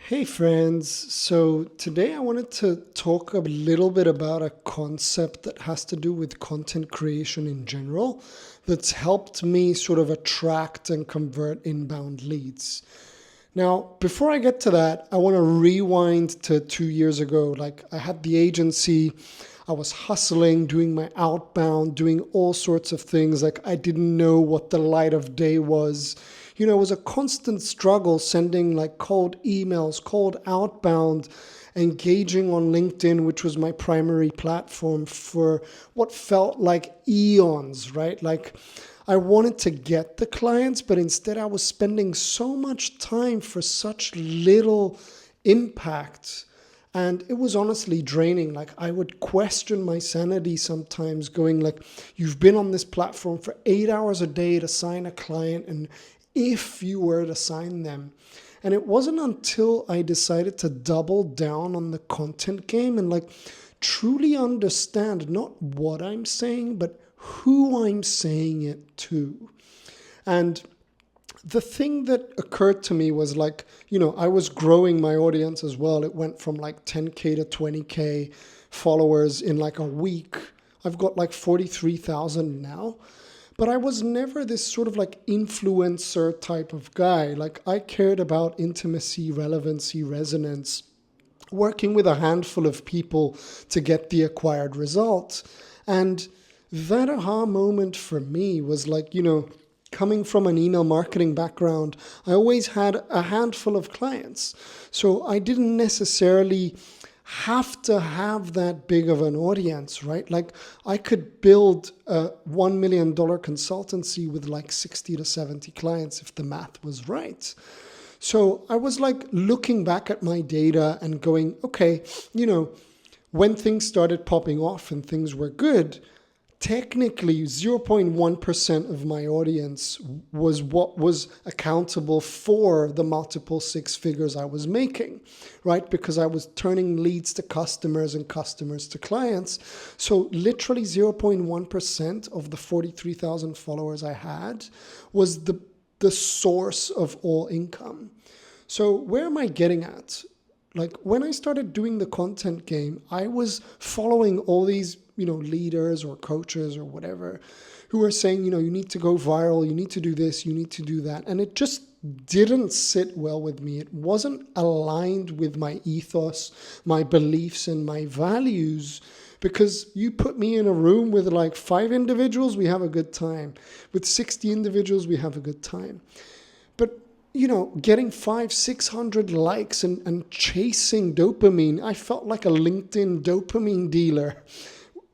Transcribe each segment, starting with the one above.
Hey friends, so today I wanted to talk a little bit about a concept that has to do with content creation in general that's helped me sort of attract and convert inbound leads. Now, before I get to that, I want to rewind to 2 years ago. Like I had the agency, I was hustling, doing my outbound, doing all sorts of things. Like I didn't know what the light of day was. It was a constant struggle sending like cold emails, cold outbound, engaging on LinkedIn, which was my primary platform for what felt like eons, right? Like I wanted to get the clients, but instead I was spending so much time for such little impact. And it was honestly draining. Like I would question my sanity sometimes going like, you've been on this platform for 8 hours a day to sign a client. And if you were to sign them. And it wasn't until I decided to double down on the content game and like truly understand not what I'm saying, but who I'm saying it to. And the thing that occurred to me was like, I was growing my audience as well. It went from like 10K to 20K followers in like a week. I've got like 43,000 now. But I was never this sort of like influencer type of guy. Like I cared about intimacy, relevancy, resonance, working with a handful of people to get the acquired result. And that aha moment for me was like, coming from an email marketing background, I always had a handful of clients. So I didn't necessarily have to have that big of an audience, right? Like I could build a $1 million consultancy with like 60 to 70 clients if the math was right. So I was like looking back at my data and going, okay, when things started popping off and things were good, technically 0.1% of my audience was what was accountable for the multiple six figures I was making, right? Because I was turning leads to customers and customers to clients. So literally 0.1% of the 43,000 followers I had was the source of all income. So where am I getting at? Like when I started doing the content game, I was following all these, leaders or coaches or whatever who were saying, you need to go viral, you need to do this, you need to do that. And it just didn't sit well with me. It wasn't aligned with my ethos, my beliefs, and my values. Because you put me in a room with like 5 individuals, we have a good time. With 60 individuals, we have a good time. But getting 500-600 likes and chasing dopamine, I felt like a LinkedIn dopamine dealer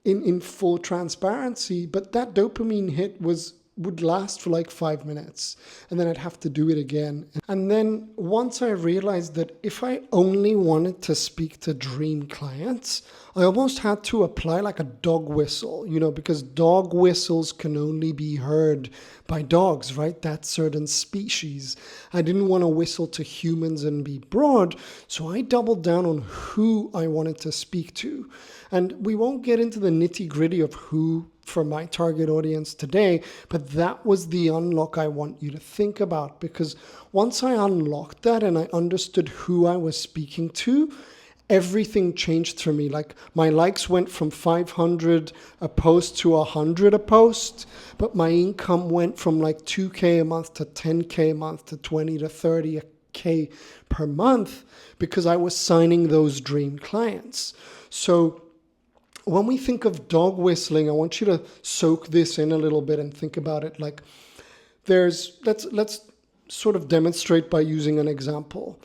in full transparency. But that dopamine hit would last for like 5 minutes and then I'd have to do it again. And then once I realized that if I only wanted to speak to dream clients, I almost had to apply like a dog whistle, because dog whistles can only be heard by dogs, right? That certain species. I didn't want to whistle to humans and be broad, so I doubled down on who I wanted to speak to. And we won't get into the nitty-gritty of who for my target audience today, but that was the unlock I want you to think about, because once I unlocked that and I understood who I was speaking to, everything changed for me. Like my likes went from 500 a post to 100 a post, but my income went from like 2K a month to 10K a month to 20 to 30K per month because I was signing those dream clients. So when we think of dog whistling, I want you to soak this in a little bit and think about it. Like let's sort of demonstrate by using an example.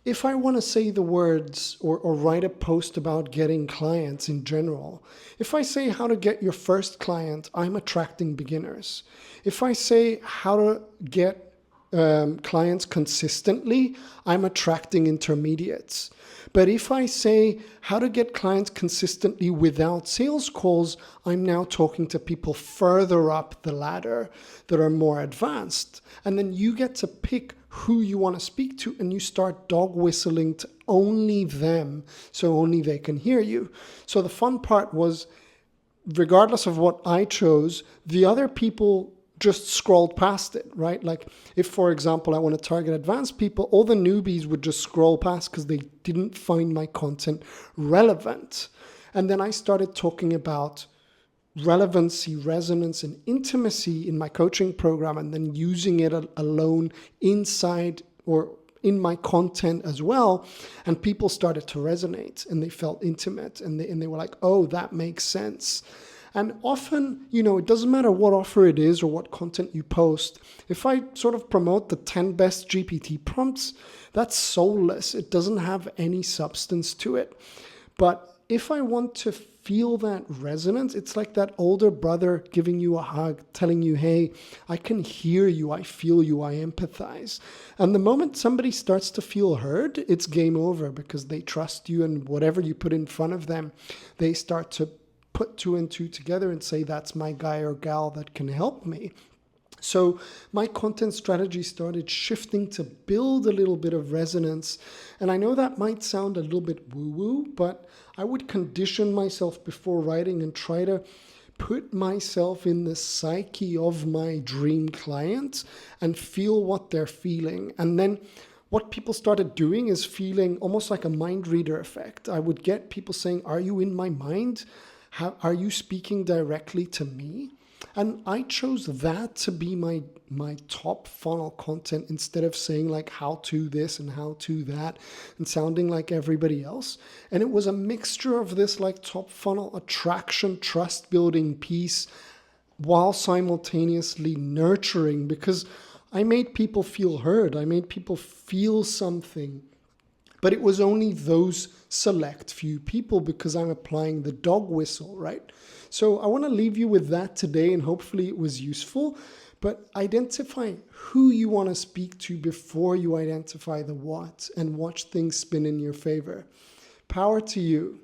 If I want to say the words or write a post about getting clients in general, if I say how to get your first client, I'm attracting beginners. If I say how to get clients consistently, I'm attracting intermediates. But if I say how to get clients consistently without sales calls, I'm now talking to people further up the ladder that are more advanced. And then you get to pick who you want to speak to and you start dog whistling to only them so only they can hear you. So the fun part was, regardless of what I chose, the other people just scrolled past it, right? Like if, for example, I want to target advanced people, all the newbies would just scroll past because they didn't find my content relevant. And then I started talking about relevancy, resonance, and intimacy in my coaching program, and then using it alone inside or in my content as well. And people started to resonate and they felt intimate and they were like, oh, that makes sense. And often, it doesn't matter what offer it is or what content you post. If I sort of promote the 10 best GPT prompts, that's soulless. It doesn't have any substance to it. But if I want to feel that resonance, it's like that older brother giving you a hug, telling you, hey, I can hear you, I feel you, I empathize. And the moment somebody starts to feel heard, it's game over because they trust you, and whatever you put in front of them, they start to put two and two together and say, that's my guy or gal that can help me. So my content strategy started shifting to build a little bit of resonance. And I know that might sound a little bit woo-woo, but I would condition myself before writing and try to put myself in the psyche of my dream client and feel what they're feeling. And then what people started doing is feeling almost like a mind reader effect. I would get people saying, are you in my mind? Are you speaking directly to me? And I chose that to be my top funnel content instead of saying like how to this and how to that and sounding like everybody else. And it was a mixture of this like top funnel attraction, trust building piece while simultaneously nurturing, because I made people feel heard. I made people feel something. But it was only those select few people because I'm applying the dog whistle, right? So I want to leave you with that today, and hopefully it was useful. But identify who you want to speak to before you identify the what, and watch things spin in your favor. Power to you.